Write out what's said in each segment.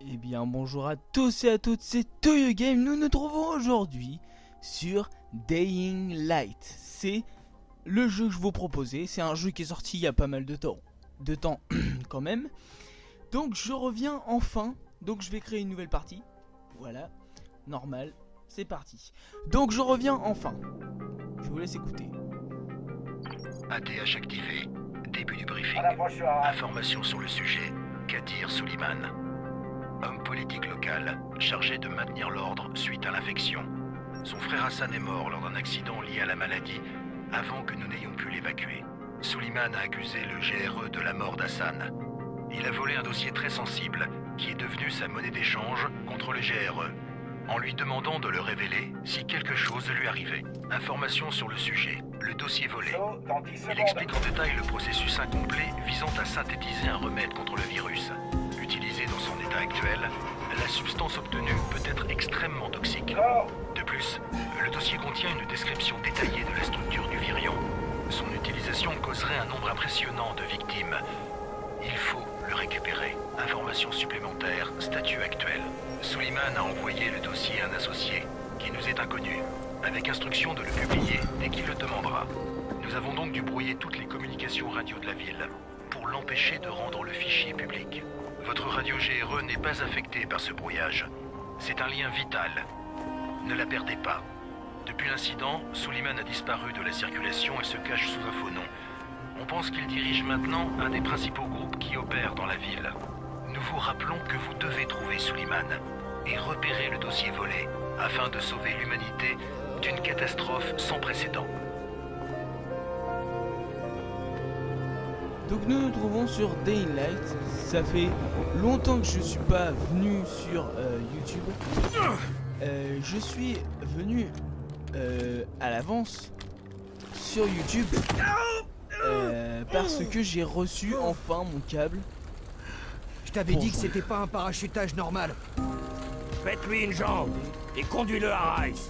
Eh bien bonjour à tous et à toutes, c'est Toyo Game. Nous nous trouvons aujourd'hui sur Dying Light. C'est le jeu que je vous proposais. C'est un jeu qui est sorti il y a pas mal de temps quand même. Donc je reviens enfin. Donc je vais créer une nouvelle partie. Voilà, normal, c'est parti. Donc je reviens enfin. Je vous laisse écouter. ATH activé. Début du briefing. Information sur le sujet. Kadir Suleiman. Homme politique local, chargé de maintenir l'ordre suite à l'infection. Son frère Hassan est mort lors d'un accident lié à la maladie, avant que nous n'ayons pu l'évacuer. Suleiman a accusé le GRE de la mort d'Hassan. Il a volé un dossier très sensible, qui est devenu sa monnaie d'échange contre le GRE, en lui demandant de le révéler si quelque chose lui arrivait. Information sur le sujet, le dossier volé. Il explique en détail le processus incomplet visant à synthétiser un remède contre le virus. Utilisé dans son état actuel, la substance obtenue peut être extrêmement toxique. De plus, le dossier contient une description détaillée de la structure du virion. Son utilisation causerait un nombre impressionnant de victimes. Il faut le récupérer. Information supplémentaire, statut actuel. Suleiman a envoyé le dossier à un associé, qui nous est inconnu, avec instruction de le publier dès qu'il le demandera. Nous avons donc dû brouiller toutes les communications radio de la ville, pour l'empêcher de rendre le fichier public. Votre radio GRE n'est pas affectée par ce brouillage. C'est un lien vital. Ne la perdez pas. Depuis l'incident, Suleiman a disparu de la circulation et se cache sous un faux nom. On pense qu'il dirige maintenant un des principaux groupes qui opèrent dans la ville. Nous vous rappelons que vous devez trouver Suleiman et repérer le dossier volé afin de sauver l'humanité d'une catastrophe sans précédent. Donc nous nous trouvons sur Dying Light. Ça fait longtemps que je suis pas venu sur YouTube. Je suis venu à l'avance sur YouTube parce que j'ai reçu enfin mon câble. Je t'avais dit que c'était pas un parachutage normal. Faites-lui une jambe et conduis-le à Rice.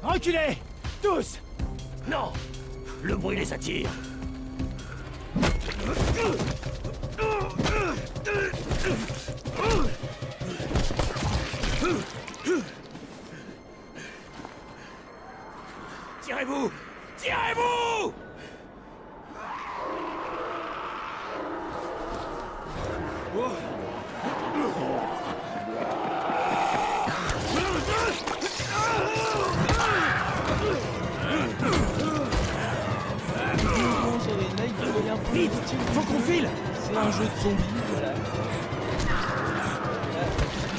Reculez! Tous! Non, le bruit les attire. Tirez-vous! Tirez-vous! Sur Dying Light, vous voyez un peu Vite! le style du Faut qu'on jeu. file! C'est un jeu de zombies, voilà.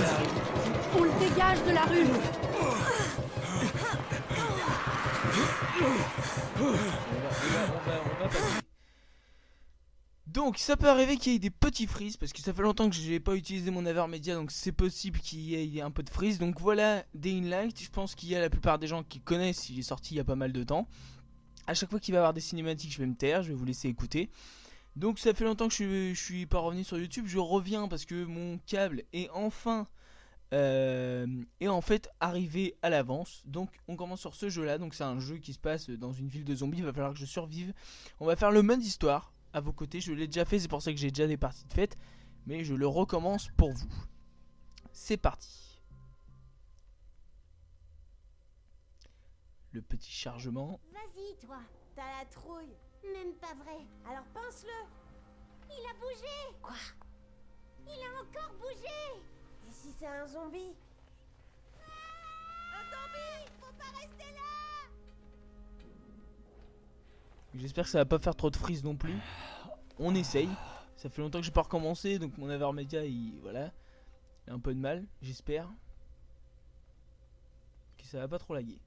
Là, On le dégage de la rue. on va passer. Donc ça peut arriver qu'il y ait des petits freeze parce que ça fait longtemps que je n'ai pas utilisé mon Avermedia, donc c'est possible qu'il y ait un peu de freeze. Donc voilà Dying Light, je pense qu'il y a la plupart des gens qui connaissent, il est sorti il y a pas mal de temps. À chaque fois qu'il va y avoir des cinématiques, je vais me taire, je vais vous laisser écouter. Donc ça fait longtemps que je suis pas revenu sur YouTube, je reviens parce que mon câble est enfin en fait arrivé à l'avance. Donc on commence sur ce jeu là, donc c'est un jeu qui se passe dans une ville de zombies, il va falloir que je survive. On va faire le mode histoire à vos côtés, je l'ai déjà fait, c'est pour ça que j'ai déjà des parties de fête, mais je le recommence pour vous. C'est parti. Le petit chargement. Vas-y, toi, t'as la trouille. Même pas vrai. Alors pense-le. Il a bougé. Quoi? Il a encore bougé. Et si c'est un zombie? Un zombie! Faut pas rester là! J'espère que ça va pas faire trop de freeze non plus. On essaye. Ça fait longtemps que j'ai pas recommencé, donc mon Avermedia, voilà, il a un peu de mal, j'espère que ça va pas trop laguer.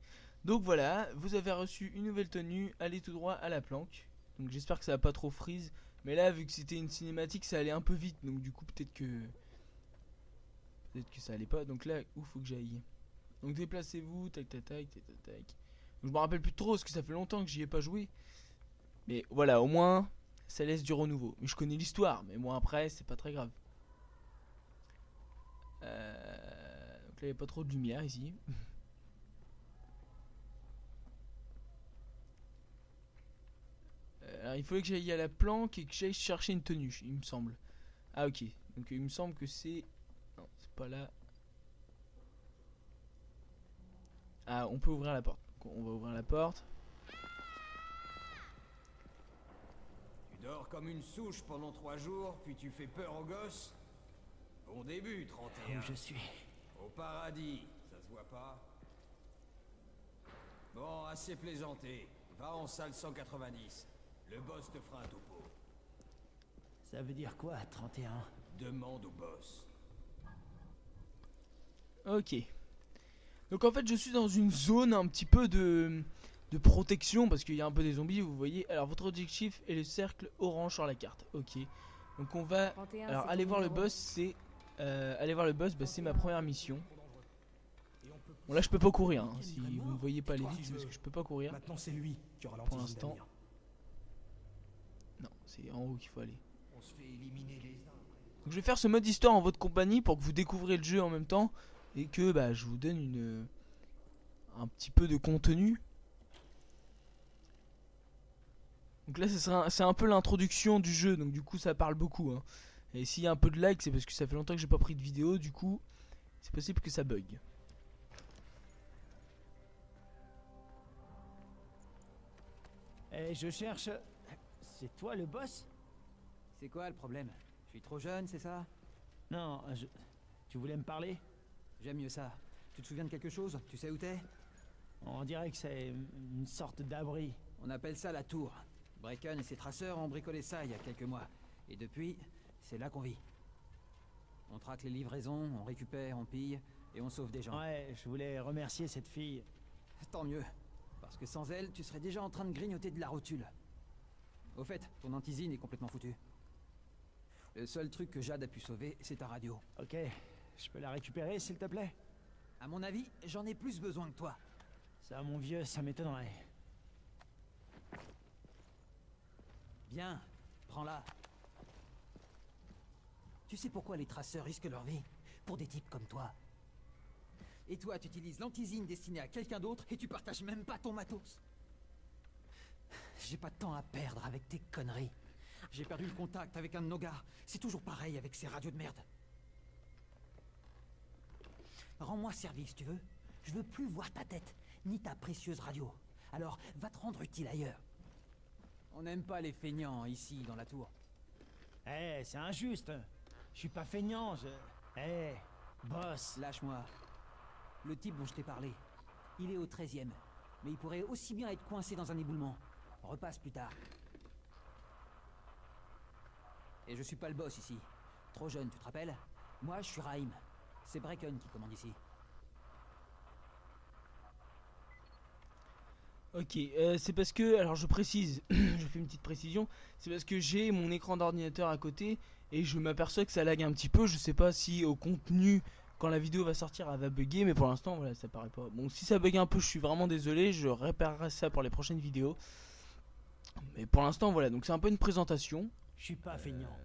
Donc voilà, vous avez reçu une nouvelle tenue, allez tout droit à la planque. Donc j'espère que ça va pas trop freeze. Mais là, vu que c'était une cinématique, ça allait un peu vite. Donc du coup, peut-être que ça allait pas. Donc là, où faut que j'aille? Donc déplacez-vous, tac tac tac tac tac tac. Donc, je me rappelle plus trop parce que ça fait longtemps que j'y ai pas joué. Mais voilà, au moins, ça laisse du renouveau. Mais je connais l'histoire, mais moi après, c'est pas très grave. Donc là, il n'y a pas trop de lumière ici. Alors, il fallait que j'aille à la planque et que j'aille chercher une tenue, il me semble. Ah ok, donc il me semble que c'est pas là. Ah, on peut ouvrir la porte. Donc, on va ouvrir la porte. Tu dors comme une souche pendant 3 jours, puis tu fais peur aux gosses? Bon début, 31. Où je suis? Au paradis, ça se voit pas? Bon, assez plaisanté. Va en salle 190. Le boss te fera un topo. Ça veut dire quoi, 31? Demande au boss. Ok. Donc en fait je suis dans une zone un petit peu de protection parce qu'il y a un peu des zombies, vous voyez. Alors votre objectif est le cercle orange sur la carte. Ok. Donc on va... 31, Alors c'est aller ton voir le numéro. boss, c'est... aller voir le boss, bah, c'est ma première mission. Bon là je peux pas courir, hein, si vous ne voyez pas les vite, parce que je peux pas courir. Maintenant, c'est lui qui aura Pour l'antisine l'instant. d'avenir. Non, c'est en haut qu'il faut aller. On se fait éliminer les uns. Donc je vais faire ce mode histoire en votre compagnie pour que vous découvriez le jeu en même temps et que bah, je vous donne un petit peu de contenu. Donc là c'est un peu l'introduction du jeu, donc du coup ça parle beaucoup, hein. Et s'il y a un peu de lag, c'est parce que ça fait longtemps que j'ai pas pris de vidéo, du coup c'est possible que ça bug. Eh, je cherche... C'est toi le boss? C'est quoi le problème? Je suis trop jeune, c'est ça? Non, tu voulais me parler? J'aime mieux ça. Tu te souviens de quelque chose? Tu sais où t'es? On dirait que c'est une sorte d'abri. On appelle ça la tour. Bracken et ses traceurs ont bricolé ça il y a quelques mois. Et depuis, c'est là qu'on vit. On traque les livraisons, on récupère, on pille, et on sauve des gens. Ouais, je voulais remercier cette fille. Tant mieux. Parce que sans elle, tu serais déjà en train de grignoter de la rotule. Au fait, ton antisine est complètement foutue. Le seul truc que Jade a pu sauver, c'est ta radio. Ok, je peux la récupérer s'il te plaît? À mon avis, j'en ai plus besoin que toi. Ça, mon vieux, ça m'étonnerait. Bien, prends-la. Tu sais pourquoi les traceurs risquent leur vie? Pour des types comme toi. Et toi, tu utilises l'antisine destinée à quelqu'un d'autre et tu partages même pas ton matos. J'ai pas de temps à perdre avec tes conneries. J'ai perdu le contact avec un de nos gars. C'est toujours pareil avec ces radios de merde. Rends-moi service, tu veux? Je veux plus voir ta tête, ni ta précieuse radio. Alors, va te rendre utile ailleurs. On n'aime pas les feignants ici, dans la tour. Eh, c'est injuste. Je suis pas feignant, je... Eh, boss. Lâche-moi. Le type dont je t'ai parlé, il est au 13e. Mais il pourrait aussi bien être coincé dans un éboulement. Repasse plus tard. Et je suis pas le boss ici. Trop jeune, tu te rappelles? Moi, je suis Raïm. C'est Bracken qui commande ici. Ok, c'est parce que, alors je précise, je fais une petite précision, c'est parce que j'ai mon écran d'ordinateur à côté et je m'aperçois que ça lag un petit peu. Je sais pas si au contenu, quand la vidéo va sortir, elle va bugger, mais pour l'instant, voilà, ça paraît pas. Bon, si ça bug un peu, je suis vraiment désolé, je réparerai ça pour les prochaines vidéos. Mais pour l'instant, voilà, donc c'est un peu une présentation. Je suis pas feignant.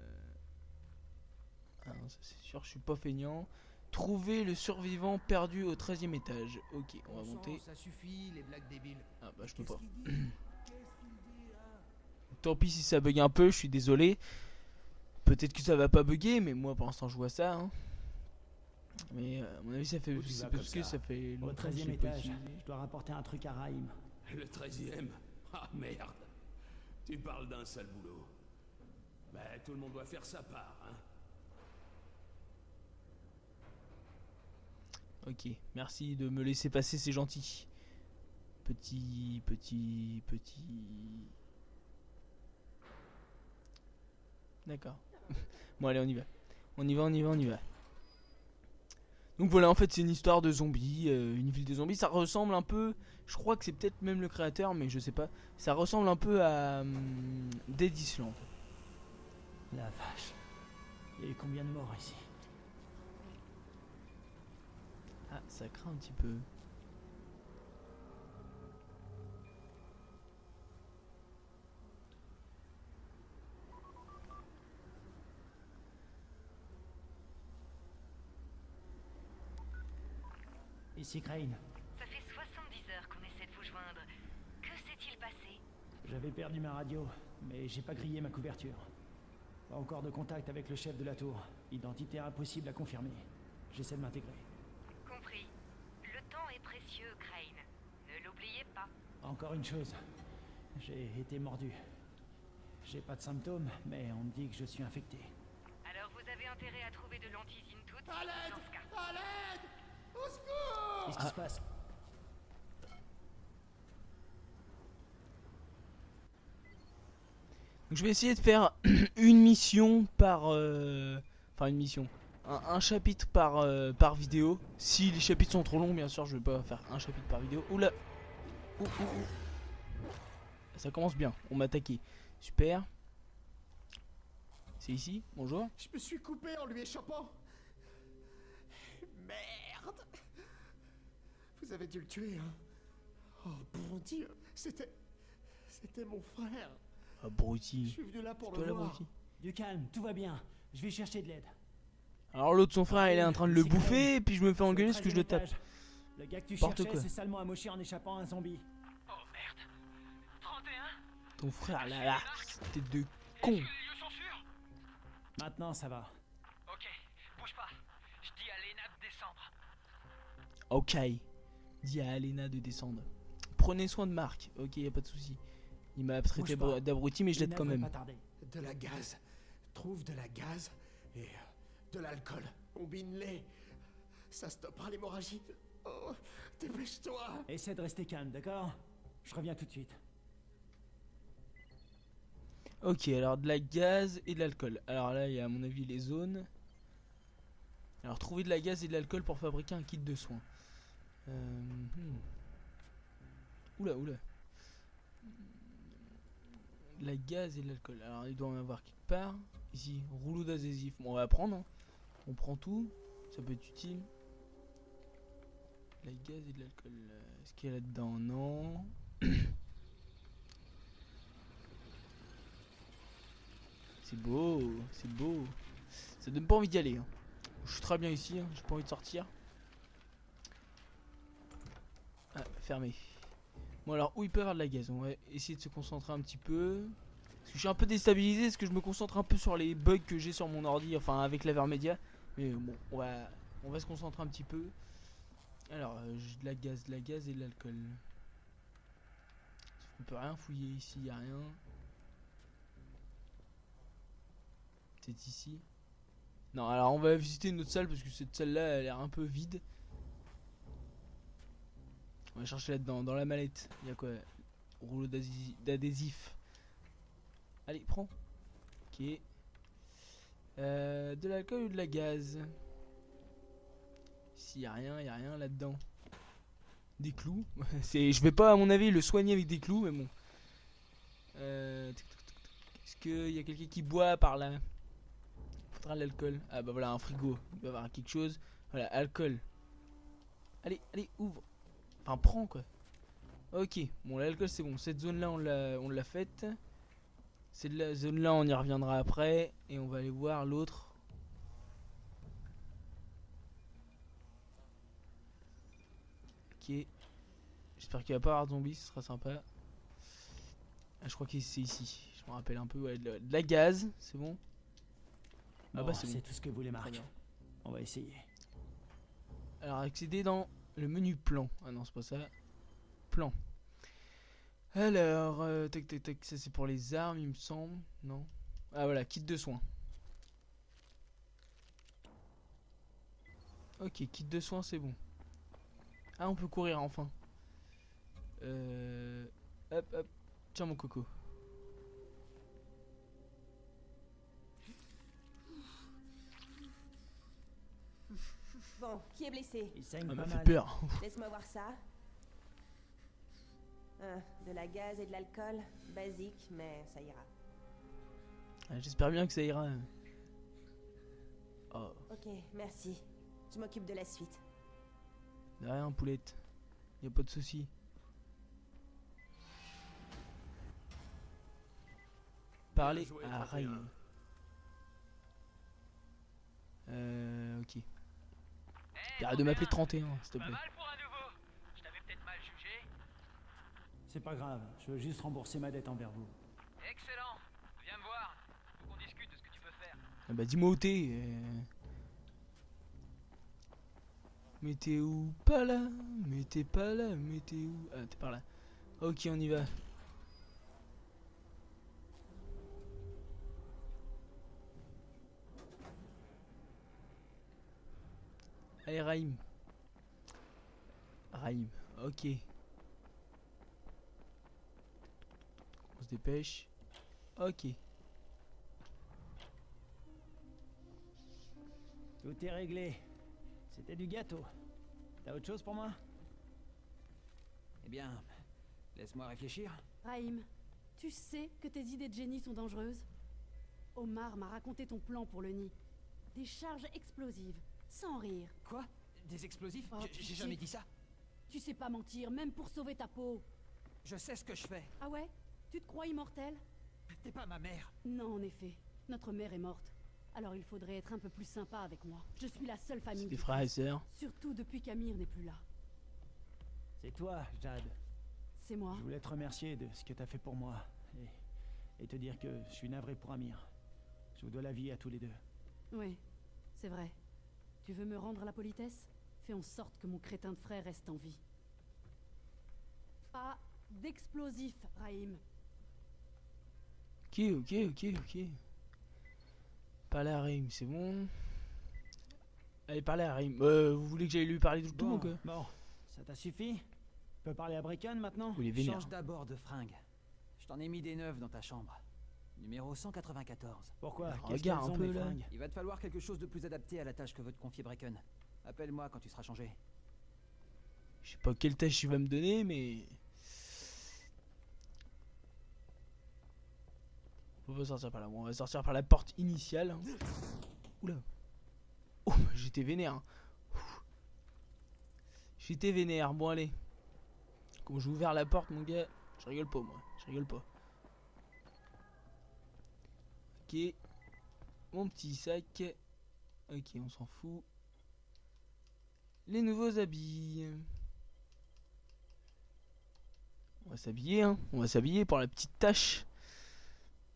Ah, ça, c'est sûr, je suis pas feignant. Trouver le survivant perdu au 13e étage. Ok, on va monter. Ça suffit, les blagues débiles. Ah bah je peux pas. Tant pis si ça bug un peu, je suis désolé. Peut-être que ça va pas bugger, mais moi pour l'instant je vois ça, hein. Mais à mon avis ça fait... Où tu vas C'est comme parce que ça fait Au longtemps que je 13e l'ai pas étage, utilisé. je dois rapporter un truc à Raïm. Le 13e? Ah merde. Tu parles d'un sale boulot. Bah, tout le monde doit faire sa part, hein. Ok, merci de me laisser passer, c'est gentil. Petit... D'accord. Bon allez, on y va. On y va. Donc voilà, en fait c'est une histoire de zombies, une ville de zombies. Ça ressemble un peu, je crois que c'est peut-être même le créateur, mais je sais pas. Ça ressemble un peu à Dead Island. La vache. Il y a eu combien de morts ici? Ah, ça craint un petit peu. Ici Crane. Ça fait 70 heures qu'on essaie de vous joindre. Que s'est-il passé? J'avais perdu ma radio, mais j'ai pas grillé ma couverture. Pas encore de contact avec le chef de la tour. Identité impossible à confirmer. J'essaie de m'intégrer. Compris. Le temps est précieux, Crane. Ne l'oubliez pas. Encore une chose. J'ai été mordu. J'ai pas de symptômes, mais on me dit que je suis infecté. Alors vous avez intérêt à trouver de l'antisine tout de suite À l'aide! dans ce cas. À l'aide! Au secours! Qu'est-ce qui se passe? Donc je vais essayer de faire une mission par... Enfin une mission. Un chapitre par vidéo. Si les chapitres sont trop longs, bien sûr, je vais pas faire un chapitre par vidéo. Oula. Ouh, ouh, ouh. Ça commence bien, on m'a attaqué. Super. C'est ici, bonjour. Je me suis coupé en lui échappant. Merde! Vous avez dû le tuer, hein? Oh, bon Dieu! C'était mon frère. Ah, Brutti. Je suis venu là pour Toi, le là, voir. Brutti. Du calme, tout va bien. Je vais chercher de l'aide. Alors l'autre, son frère, il est en train de le C'est bouffer, Crane. et puis je me fais engueuler Au parce que je le 13e tape. étage. Le gars que tu N'importe cherchais quoi. s'est salement amoché en échappant à un zombie. Oh merde. 31. Ton frère, là, tête de con. Les lieux sont sûrs. Maintenant, ça va. Ok, bouge pas. Je dis à Lena de descendre. Ok. Dis à Alena de descendre. Prenez soin de Marc. Ok, y a pas de souci. Il m'a traité Bouge pas. d'abruti, mais je l'aide Lena quand devrait même. pas tarder. De la gaz. Trouve de la gaz et de l'alcool. Combine-les. Ça stoppera l'hémorragie. Oh, dépêche-toi. Essaie de rester calme, d'accord? Je reviens tout de suite. Ok, alors de la gaz et de l'alcool. Alors là, il y a à mon avis les zones. Alors trouver de la gaz et de l'alcool pour fabriquer un kit de soins. Oula, oula. De la gaz et de l'alcool. Alors il doit en avoir quelque part. Ici, rouleau d'adhésif. Bon, on va prendre. Hein. On prend tout. Ça peut être utile. De la gaz et de l'alcool. Est-ce qu'il y a là-dedans? Non. C'est beau, c'est beau. Ça donne pas envie d'y aller. Hein. Je suis très bien ici, hein. J'ai pas envie de sortir. Ah, fermé. Bon alors, où il peut y avoir de la gaz? On va essayer de se concentrer un petit peu. Parce que je suis un peu déstabilisé, parce que je me concentre un peu sur les bugs que j'ai sur mon ordi, enfin avec l'Avermedia. Mais bon, on va se concentrer un petit peu. Alors, j'ai de la gaz et de l'alcool. On peut rien fouiller ici, y a rien. C'est ici. Non, alors on va visiter une autre salle parce que cette salle là elle a l'air un peu vide. On va chercher là-dedans, dans la mallette. Il y a quoi? Rouleau d'adhésif. Allez, prends. Ok. De l'alcool ou de la gaz? Ici y a rien là-dedans. Des clous. Je vais pas à mon avis le soigner avec des clous, mais bon. Est-ce qu'il y a quelqu'un qui boit par là? Faudra l'alcool. Ah bah voilà, un frigo. Il doit y avoir quelque chose. Voilà, alcool. Allez, allez, ouvre. Enfin, prends quoi. Ok, bon, l'alcool c'est bon. Cette zone là, on l'a faite. Cette zone là, on y reviendra après. Et on va aller voir l'autre. Ok. J'espère qu'il va pas y avoir de zombies, ce sera sympa. Ah, je crois que c'est ici. Je me rappelle un peu. Ouais, de la gaz, c'est bon. Ah Bon, bah c'est bon. tout ce que voulait Marc. bien. On va essayer. Alors accéder dans le menu plan. Ah non c'est pas ça. Plan. Alors tac tac tac, ça c'est pour les armes il me semble. Non. Ah voilà, kit de soins. Ok, kit de soins c'est bon. Ah on peut courir enfin. Hop hop. Tiens mon coco. Bon, qui est blessé? Il saigne Ah pas m'a fait mal. peur. Laisse-moi voir ça. De la gaz et de l'alcool. Basique, mais ça ira. Ah, j'espère bien que ça ira. Oh, Ok, merci. Je m'occupe de la suite. de rien poulette. Y a pas de souci. Parler Bien joué, à 31. Ray. Ok. Arrête de m'appeler 31, s'il te Pas plaît. mal pour un nouveau. Je t'avais peut-être mal jugé. C'est pas grave, je veux juste rembourser ma dette envers vous. Excellent. Viens me voir. Faut qu'on discute de ce que tu peux faire. Ah bah dis-moi où t'es. Mais t'es où? Pas là. Mais t'es pas là. Mais t'es où? Ah, t'es par là. Ok, on y va. Allez, Raïm. Raïm, ok. On se dépêche. Ok. Tout est réglé. C'était du gâteau. T'as autre chose pour moi? Eh bien, laisse-moi réfléchir. Raïm, tu sais que tes idées de génie sont dangereuses? Omar m'a raconté ton plan pour le nid. Des charges explosives, sans rire. Quoi? Des explosifs? Oh, J'ai jamais dit ça. Tu sais pas mentir, même pour sauver ta peau. Je sais ce que je fais. Ah ouais? Tu te crois immortel? T'es pas ma mère. Non, en effet. Notre mère est morte. Alors il faudrait être un peu plus sympa avec moi. Je suis la seule famille. Des du frères et Christ. sœurs. Surtout depuis qu'Amir n'est plus là. C'est toi, Jade. C'est moi. Je voulais te remercier de ce que t'as fait pour moi. Et te dire que je suis navré pour Amir. Je vous dois la vie à tous les deux. Oui, c'est vrai. Tu veux me rendre la politesse? Fais en sorte que mon crétin de frère reste en vie. Pas d'explosif, Raïm. Ok. Parlez à Raïm, c'est bon. Allez, parlez à Raïm. Vous voulez que j'aille lui parler tout le temps ou quoi? Bon, ça t'a suffi? Tu peux parler à Brecken maintenant? Vous les vénère. Change d'abord de fringue. Je t'en ai mis des neuves dans ta chambre. Numéro 194. Pourquoi? Regarde un peu là. Il va te falloir quelque chose de plus adapté à la tâche que veut te confier Brecken. Appelle-moi quand tu seras changé. Je sais pas quelle tâche il va me donner, mais... On va sortir par là. Bon, on va sortir par la porte initiale. Hein. Oula. Oh, j'étais vénère. Hein. J'étais vénère. Bon, allez. Comme j'ai ouvert la porte, mon gars, je rigole pas, moi. Je rigole pas. Ok. Mon petit sac. Ok, on s'en fout. Les nouveaux habits. On va s'habiller, hein. On va s'habiller pour la petite tâche.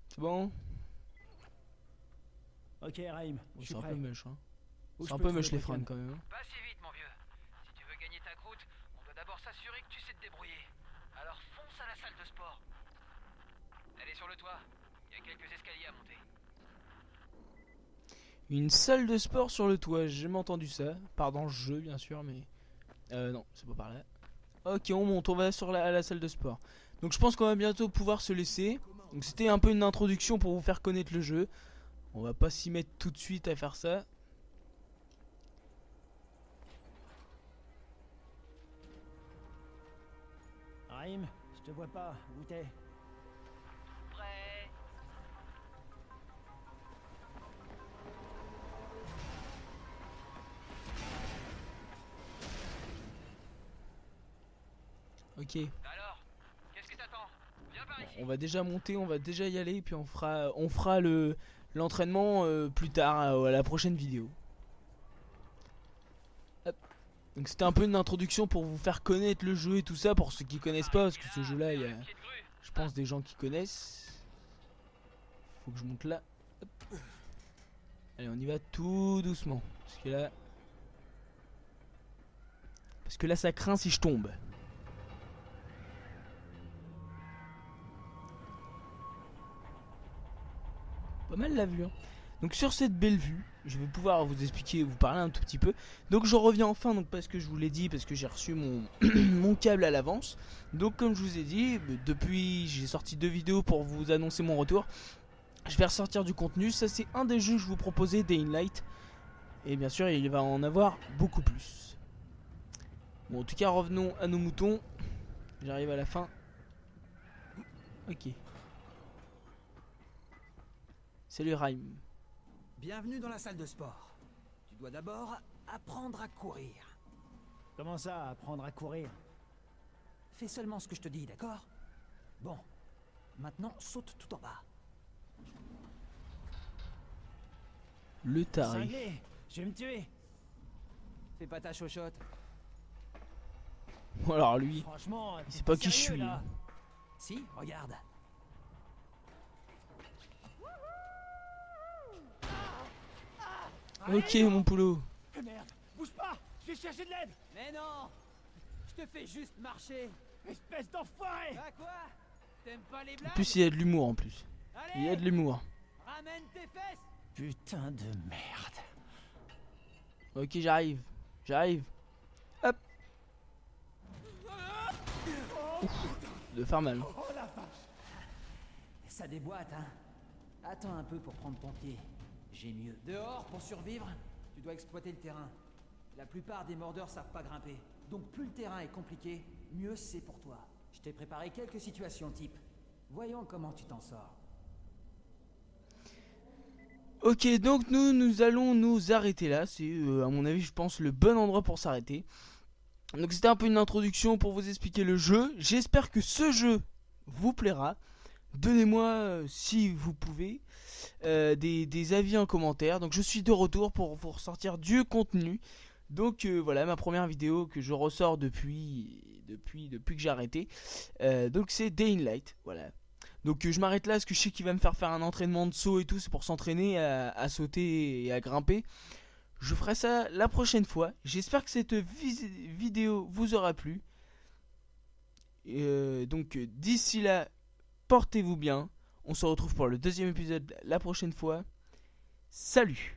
C'est bon? Ok, Raïm, Oh, je suis c'est un prêt. peu moche, hein. Où C'est je un peux peu trouver moche les Brecken? fringues quand même. Hein. Pas si vite, mon vieux. Si tu veux gagner ta croûte, on doit d'abord s'assurer que tu sais te débrouiller. Alors fonce à la salle de sport. Elle est sur le toit. Il y a quelques escaliers à monter. Une salle de sport sur le toit, j'ai jamais entendu ça. Pardon, le jeu bien sûr, mais... non, c'est pas par là. Ok, on monte, on va sur à la salle de sport. Donc je pense qu'on va bientôt pouvoir se laisser. Donc c'était un peu une introduction pour vous faire connaître le jeu. On va pas s'y mettre tout de suite à faire ça. Raïm, je te vois pas. Où t'es? Prêt? Ok. Alors, qu'est-ce que t'attends? Viens par ici. On va déjà monter, on va déjà y aller, puis on fera l'entraînement plus tard, à la prochaine vidéo. Hop. Donc c'était un peu une introduction pour vous faire connaître le jeu et tout ça, pour ceux qui connaissent pas, parce que ce jeu là, il y a, je pense, des gens qui connaissent. Faut que je monte là. Hop. Allez, on y va tout doucement, parce que là ça craint si je tombe. Pas mal la vue, hein. Donc sur cette belle vue, je vais pouvoir vous expliquer, vous parler un tout petit peu. Donc je reviens enfin, donc parce que je vous l'ai dit, parce que j'ai reçu mon mon câble à l'avance. Donc comme je vous ai dit, depuis j'ai sorti 2 vidéos pour vous annoncer mon retour. Je vais ressortir du contenu. Ça c'est un des jeux que je vous proposais, Day in Light. Et bien sûr il va en avoir beaucoup plus. Bon, en tout cas revenons à nos moutons. J'arrive à la fin. Ok. Salut Raïm. Bienvenue dans la salle de sport. Tu dois d'abord apprendre à courir. Comment ça, apprendre à courir? Fais seulement ce que je te dis, d'accord? Bon. Maintenant, saute tout en bas. Le tarif. Cinglé, je vais me tuer. Fais pas ta chochotte. Bon, alors lui, Franchement, il sait pas qui je sérieux, suis. là? Si, regarde. Ok mon poulot. Merde, bouge pas, Je vais chercher de l'aide. Mais non! Je te fais juste marcher. Espèce d'enfoiré. Bah quoi? T'aimes pas les En blagues? plus, il y a de l'humour en plus. Il y a de l'humour. Ramène tes fesses! Putain de merde. Ok, j'arrive. J'arrive. Hop. Ouf, de faire mal. Ça déboîte, hein? Attends un peu pour prendre ton pied. J'ai mieux. Dehors, pour survivre, tu dois exploiter le terrain. La plupart des mordeurs savent pas grimper. Donc plus le terrain est compliqué, mieux c'est pour toi. Je t'ai préparé quelques situations type. Voyons comment tu t'en sors. Ok, donc nous allons nous arrêter là. C'est à mon avis, je pense, le bon endroit pour s'arrêter. Donc c'était un peu une introduction pour vous expliquer le jeu. J'espère que ce jeu vous plaira. Donnez-moi, si vous pouvez, des avis en commentaire. Donc je suis de retour pour vous ressortir du contenu. Donc voilà, ma première vidéo que je ressors depuis que j'ai arrêté. Donc c'est Day in Light, voilà. Donc je m'arrête là parce que je sais qu'il va me faire un entraînement de saut et tout. C'est pour s'entraîner à sauter et à grimper. Je ferai ça la prochaine fois. J'espère que cette vidéo vous aura plu. Donc d'ici là, portez-vous bien. On se retrouve pour le deuxième épisode la prochaine fois. Salut!